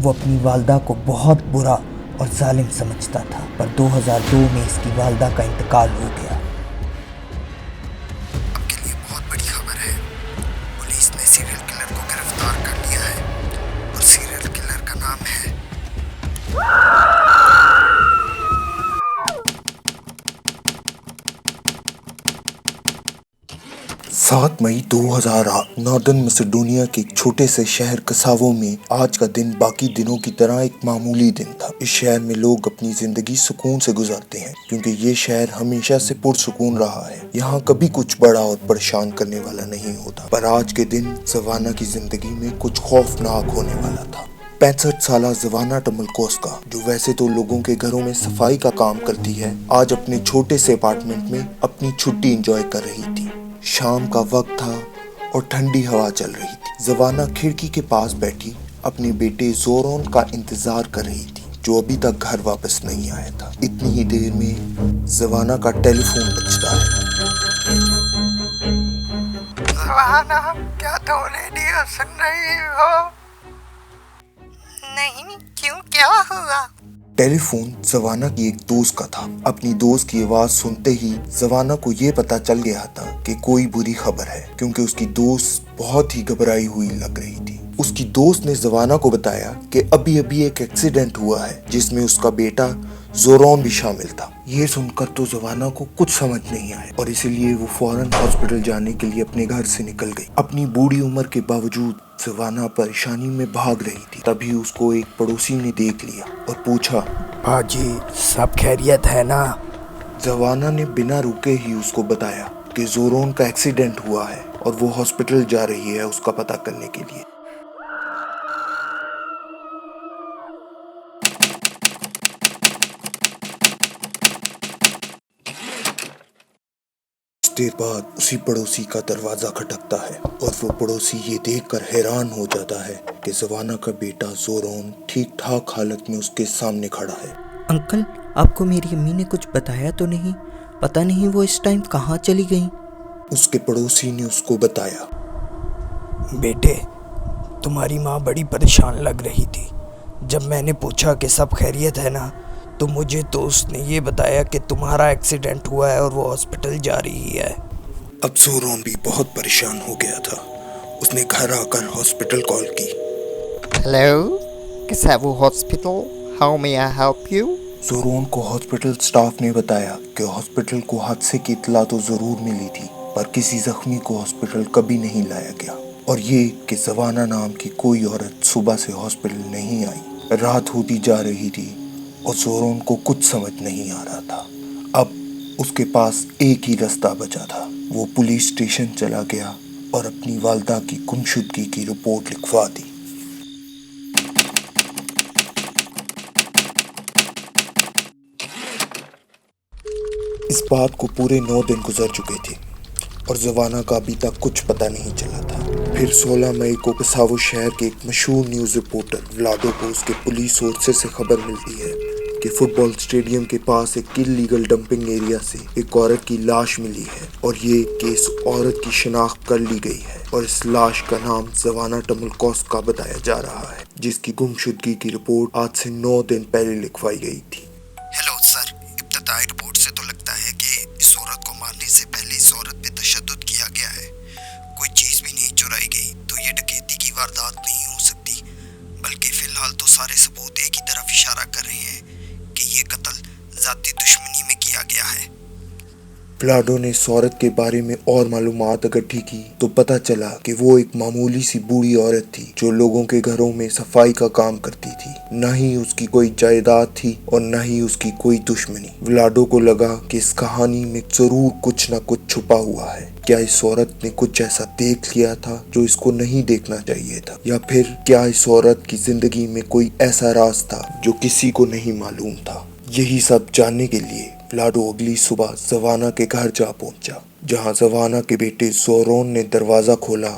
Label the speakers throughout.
Speaker 1: وہ اپنی والدہ کو بہت برا اور ظالم سمجھتا تھا، پر 2002 میں اس کی والدہ کا انتقال ہو گیا۔
Speaker 2: اب کے لیے بہت بڑی خبر ہے، پولیس نے سیریل کلر کو گرفتار کر لیا ہے، اور سیریل کلر کا نام ہے 7 مئی 2008 ناردرن میسیڈونیا کے ایک چھوٹے سے شہر کساوو میں آج کا دن باقی دنوں کی طرح ایک معمولی دن تھا۔ اس شہر میں لوگ اپنی زندگی سکون سے گزارتے ہیں کیونکہ یہ شہر ہمیشہ سے پرسکون رہا ہے۔ یہاں کبھی کچھ بڑا اور پریشان کرنے والا نہیں ہوتا، پر آج کے دن زوانا کی زندگی میں کچھ خوفناک ہونے والا تھا۔ 65 سالہ زوانا ٹملکوسکا، جو ویسے تو لوگوں کے گھروں میں صفائی کا کام کرتی ہے، آج اپنے چھوٹے سے اپارٹمنٹ میں اپنی چھٹی انجوائے کر رہی تھی۔ شام کا وقت تھا اور ٹھنڈی ہوا چل رہی تھی۔ زوانا کھڑکی کے پاس بیٹھی اپنے بیٹے زورون کا انتظار کر رہی تھی، جو ابھی تک گھر واپس نہیں آیا تھا۔ اتنی ہی دیر میں زوانا کا ٹیلی فون بجتا ہے۔
Speaker 3: زوانا، کیا تم ریڈیو سن رہی ہو؟ نہیں، کیوں، کیا ہوا؟
Speaker 2: ٹیلی فون زوانا کی ایک دوست کا تھا۔ اپنی دوست کی آواز سنتے ہی زوانا کو یہ پتا چل گیا تھا کہ کوئی بری خبر ہے، کیونکہ اس کی دوست بہت ہی گھبرائی ہوئی لگ رہی تھی۔ اس کی دوست نے زوانا کو بتایا کہ ابھی ایک ایکسیڈنٹ ہوا ہے جس میں اس کا بیٹا زورون بھی شامل تھا۔ یہ سن کر تو زوانا کو کچھ سمجھ نہیں آیا، اور اسی لیے وہ فوراً ہاسپٹل جانے کے لیے اپنے گھر سے نکل گئی۔ اپنی بوڑھی عمر کے باوجود زوانا پریشانی میں بھاگ رہی تھی۔ تبھی اس کو ایک پڑوسی نے دیکھ لیا اور پوچھا،
Speaker 3: باجی، سب خیریت ہے نا؟
Speaker 2: زوانا نے بنا رکے ہی اس کو بتایا کہ زورون کا ایکسیڈنٹ ہوا ہے اور وہ ہاسپٹل جا رہی ہے اس کا پتہ کرنے کے لیے۔ کچھ دیر بعد اسی پڑوسی کا دروازہ کھٹکتا ہے، اور وہ پڑوسی یہ دیکھ کر حیران ہو جاتا ہے کہ زوانا کا بیٹا زورون ٹھیک ٹھاک حالت میں اس کے سامنے کھڑا ہے۔
Speaker 1: انکل، آپ کو میری امی نے کچھ بتایا تو نہیں؟ پتہ نہیں وہ اس ٹائم کہاں چلی گئیں؟
Speaker 2: اس کے پڑوسی نے اس کو بتایا،
Speaker 3: بیٹے، تمہاری ماں بڑی پریشان لگ رہی تھی۔ جب میں نے پوچھا کہ سب خیریت ہے نا، تو مجھے تو اس نے یہ بتایا کہ تمہارا ایکسیڈنٹ ہوا ہے اور وہ ہاسپٹل جا رہی ہے۔
Speaker 2: اب زورون بھی بہت پریشان ہو گیا تھا۔ اس نے گھر آ کر ہاسپٹل کال کی۔
Speaker 4: ہیلو، کساوو hospital, how may I help you?
Speaker 2: زورون کو ہاسپٹل سٹاف نے بتایا کہ ہاسپٹل کو حادثے کی اطلاع تو ضرور ملی تھی، پر کسی زخمی کو ہاسپٹل کبھی نہیں لایا گیا، اور یہ کہ زوانا نام کی کوئی عورت صبح سے ہاسپٹل نہیں آئی۔ رات ہوتی جا رہی تھی اور زورون کو کچھ سمجھ نہیں آ رہا تھا۔ اب اس کے پاس ایک ہی راستہ بچا تھا۔ وہ پولیس اسٹیشن چلا گیا اور اپنی والدہ کی گمشدگی کی رپورٹ لکھوا دی۔ اس بات کو پورے 9 دن گزر چکے تھے اور زوانا کا ابھی تک کچھ پتہ نہیں چلا تھا۔ پھر 16 مئی کو کساوو شہر کے ایک مشہور نیوز رپورٹر ولادو کو اس کے پولیس سورسز سے خبر ملتی ہے کہ فٹ بال اسٹیڈیم کے پاس ایک انلیگل ڈمپنگ ایریا سے ایک عورت کی لاش ملی ہے، اور یہ کہ اس عورت کی شناخت کر لی گئی ہے، اور اس لاش کا نام زوانا ٹملکوسکا بتایا جا رہا ہے، جس کی گمشدگی کی رپورٹ آج سے 9 دن پہلے لکھوائی گئی تھی۔ ہیلو سر، ابتدائی رپورٹ سے تو لگتا ہے کہ اس عورت کو مارنے سے پہلے اس عورت پہ تشدد کیا گیا ہے۔ کوئی چیز بھی نہیں چرائی گئی تو یہ ڈکیتی کی واردات نہیں ہو سکتی، بلکہ فی الحال تو سارے ثبوت ایک ہی طرف اشارہ کر رہے ہیں کہ یہ قتل ذاتی دشمنی میں کیا گیا ہے۔ پلاڈو نے اس عورت کے بارے میں اور معلومات اکٹھی کی تو پتہ چلا کہ وہ ایک معمولی سی بوڑھی عورت تھی جو لوگوں کے گھروں میں صفائی کا کام کرتی تھی۔ نہ ہی اس کی کوئی جائیداد تھی اور نہ ہی اس کی کوئی دشمنی۔ ولاڈو کو لگا کہ اس کہانی میں ضرور کچھ نہ کچھ چھپا ہوا ہے۔ کیا اس عورت نے کچھ ایسا دیکھ لیا تھا جو اس کو نہیں دیکھنا چاہیے تھا، یا پھر کیا اس عورت کی زندگی میں کوئی ایسا راز تھا جو کسی کو نہیں معلوم تھا؟ یہی سب جاننے کے لیے لاڈو اگلی صبح زوانا کے گھر جا پہنچا، جہاں زوانا کے بیٹے زورون نے دروازہ کھولا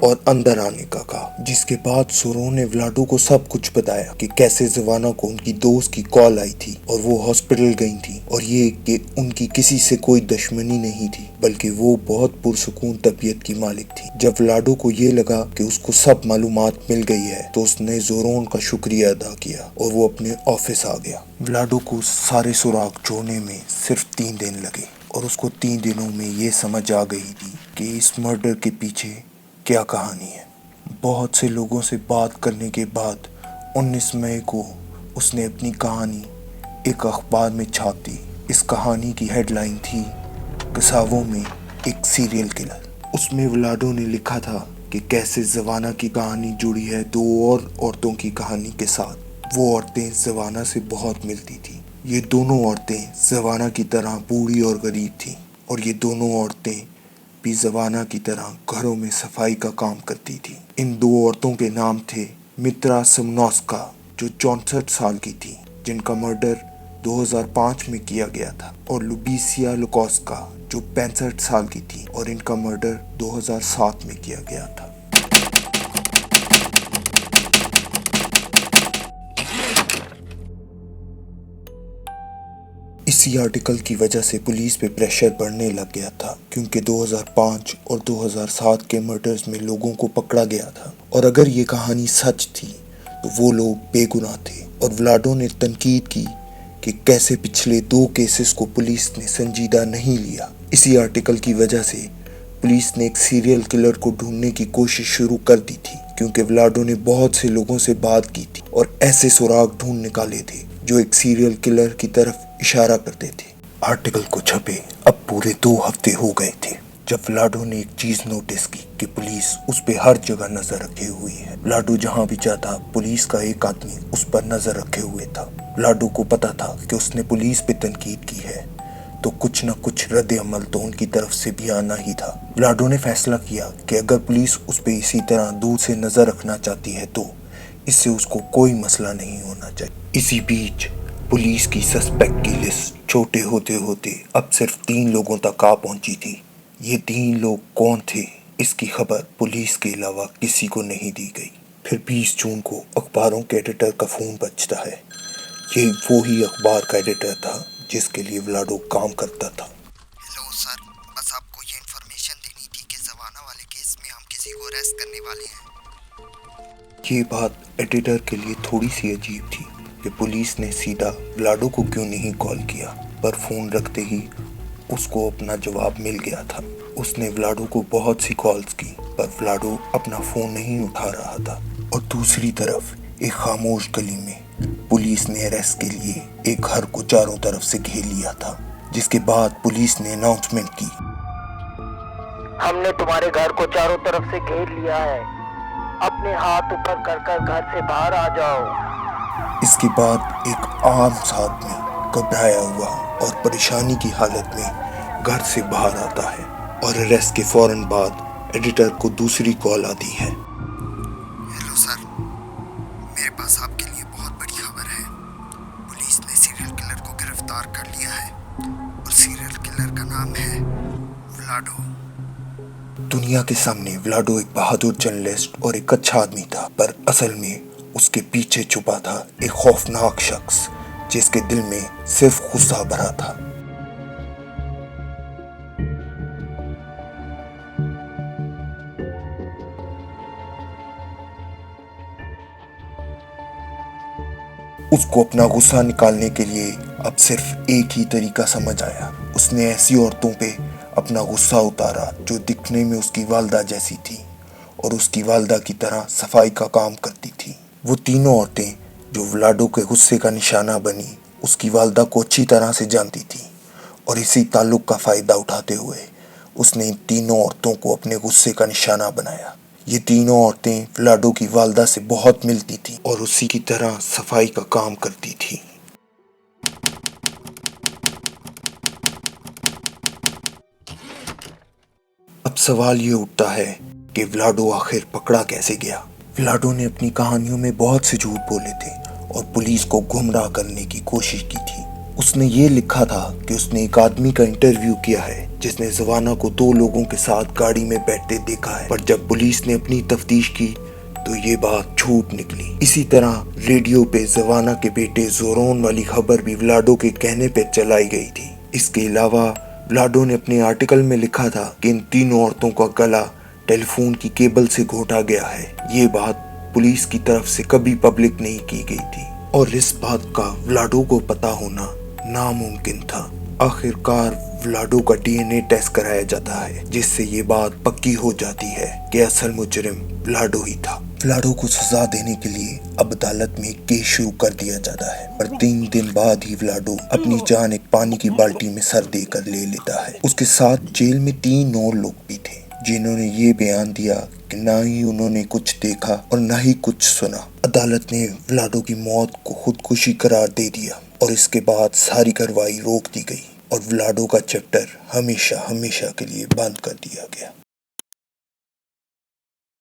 Speaker 2: और अंदर आने का कहा, जिसके बाद सोरोन ने व्लाडो को सब कुछ बताया कि कैसे जवाना को उनकी दोस्त की कॉल आई थी और वो हॉस्पिटल गई थी, और ये कि उनकी किसी से कोई दुश्मनी नहीं थी बल्कि वो बहुत पुरसुकून तबीयत की मालिक थी। जब व्लाडो को ये लगा कि उसको सब मालूमात मिल गई है तो उसने जोरोन का शुक्रिया अदा किया और वो अपने ऑफिस आ गया। व्लाडो को सारे सुराग जोड़ने में सिर्फ 3 दिन लगे और उसको 3 दिनों में ये समझ आ गई थी कि इस मर्डर के पीछे क्या कहानी है। बहुत से लोगों से बात करने के बाद 19 मई को उसने अपनी कहानी एक अखबार में छाप दी। इस कहानी की हेडलाइन थी गसावो में एक सीरियल किलर। उसमें व्लाडो ने लिखा था कि कैसे जवाना की कहानी जुड़ी है 2 और औरतों की कहानी के साथ। वो औरतें जवाना से बहुत मिलती थी। ये दोनों औरतें जवाना की तरह बूढ़ी और गरीब थीं और ये दोनों औरतें भी जवाना की तरह घरों में सफाई का काम करती थी। इन 2 औरतों के नाम थे मित्रा समनोस्का जो 64 साल की थी, जिनका मर्डर 2005 में किया गया था, और लुबिसिया लुकोस्का जो 65 साल की थी और इनका मर्डर 2007 में किया गया था। इसी आर्टिकल की वजह से पुलिस पे प्रेशर बढ़ने लग गया था, क्योंकि 2005 और 2007 के मर्डर्स में लोगों को पकड़ा गया था और अगर ये कहानी सच थी तो वो लोग बेगुनाह थे। और व्लाडो ने तनकीद की कि कैसे पिछले 2 केसेस को पुलिस ने संजीदा नहीं लिया। इसी आर्टिकल की वजह से पुलिस ने एक सीरियल किलर को ढूंढने की कोशिश शुरू कर दी थी, क्योंकि व्लाडो ने बहुत से लोगों से बात की थी और ऐसे सुराग ढूंढ निकाले थे जो एक सीरियल किलर की तरफ इशारा करते थे। आर्टिकल को छपे अब पूरे 2 हफ्ते हो गए थे जब व्लाडो ने एक चीज नोटिस की कि पुलिस उस पे हर जगह नजर रखे हुई है। व्लाडो जहां भी जाता पुलिस का एक आदमी उस पर नजर रखे हुए था। व्लाडो को पता था कि उसने पुलिस पे तनकीद की है तो कुछ न कुछ रद्द अमल तो उनकी तरफ से भी आना ही था। व्लाडो ने फैसला किया कि अगर पुलिस उस पे इसी तरह दूर से नजर रखना चाहती है तो इससे उसको कोई मसला नहीं होना चाहिए। इसी बीच पुलिस की सस्पेक्ट की लिस्ट छोटे होते होते अब सिर्फ 3 लोगों तक आ पहुंची थी। ये 3 लोग कौन थे इसकी खबर पुलिस के अलावा किसी को नहीं दी गई। फिर 20 जून को अखबारों के एडिटर का फोन बजता है। ये वो ही अखबार का एडिटर था जिसके लिए व्लाडो काम करता था।
Speaker 4: हेलो सर, बस आपको ये इन्फॉर्मेशन देनी थी कि जवाना वाले केस में हम किसी को अरेस्ट करने वाले हैं।
Speaker 2: ये बात एडिटर के लिए थोड़ी सी अजीब थी कि पुलिस ने सीधा व्लाडो को क्यों नहीं कॉल किया, पर फोन रखते ही उसको अपना जवाब मिल गया था। उसने व्लाडो को बहुत सी कॉल्स की पर व्लाडो अपना फोन नहीं उठा रहा था। और दूसरी तरफ एक खामोश गली में पुलिस ने अरेस्ट के लिए एक घर को चारों तरफ से घेर लिया था, जिसके बाद पुलिस ने अनाउंसमेंट की,
Speaker 3: हमने तुम्हारे घर को चारों तरफ से घेर लिया है, अपने हाथ ऊपर कर घर से बाहर आ जाओ।
Speaker 2: इसके बाद एक आम आदमी घबराया हुआ और परेशानी की हालत में घर से बाहर आता है और अरेस्ट के फौरन बाद एडिटर को दूसरी कॉल आती है।
Speaker 4: हेलो सर, मेरे पास आपके लिए बहुत बड़ी खबर है। पुलिस ने सीरियल किलर को गिरफ्तार कर लिया है और सीरियल किलर का नाम है व्लाडो।
Speaker 2: दुनिया के सामने व्लाडो एक बहादुर जर्नलिस्ट और एक अच्छा आदमी था, पर असल में उसके पीछे छुपा था एक खौफनाक शख्स जिसके दिल में सिर्फ गुस्सा भरा था। उसको अपना गुस्सा निकालने के लिए अब सिर्फ एक ही तरीका समझ आया। उसने ऐसी औरतों पे अपना गुस्सा उतारा जो दिखने में उसकी वालदा जैसी थी और उसकी वालदा की तरह सफाई का काम करती थी। वो तीनों औरतें जो व्लाडो के गुस्से का निशाना बनी उसकी वालदा को अच्छी तरह से जानती थी और इसी ताल्लुक का फ़ायदा उठाते हुए उसने इन तीनों औरतों को अपने गुस्से का निशाना बनाया। ये तीनों औरतें व्लाडो की वालदा से बहुत मिलती थीं और उसी की तरह सफाई का काम करती थीं। अब सवाल ये उठता है कि व्लाडो आखिर पकड़ा कैसे गया। व्लाडो ने अपनी कहानियों में बहुत से झूठ बोले थे और पुलिस को गुमराह करने की कोशिश की थी, उसने ये लिखा था कि उसने एक आदमी का इंटरव्यू किया है जिसने जवाना को 2 लोगों के साथ गाड़ी में बैठते देखा है, पर जब पुलिस ने अपनी तफ्तीश की तो ये बात झूठ निकली। इसी तरह रेडियो पे जवाना के बेटे जोरोन वाली खबर भी व्लाडो के कहने पे चलाई गई थी। इसके अलावा व्लाडो ने अपने आर्टिकल में लिखा था कि इन 3 औरतों का गला टेलीफोन की केबल से घोटा गया है। ये बात पुलिस की तरफ से कभी पब्लिक नहीं की गई थी और इस बात का व्लाडो को पता होना नामुमकिन था। आखिरकार व्लाडो का डीएनए टेस्ट कराया जाता है जिससे ये बात पक्की हो जाती है कि असल मुजरिम व्लाडो ही था। व्लाडो को सजा देने के लिए अब अदालत में केस शुरू कर दिया जाता है, पर 3 दिन बाद ही व्लाडो अपनी जान एक पानी की बाल्टी में सर देकर ले लेता है। उसके साथ जेल में 3 और लोग भी थे जिन्होंने ये बयान दिया कि ना ही उन्होंने कुछ देखा और ना ही कुछ सुना। अदालत ने व्लाडो की मौत को खुदकुशी करार दे दिया और इसके बाद सारी कार्रवाई रोक दी गई और व्लाडो का चैप्टर हमेशा हमेशा के लिए बंद कर दिया गया।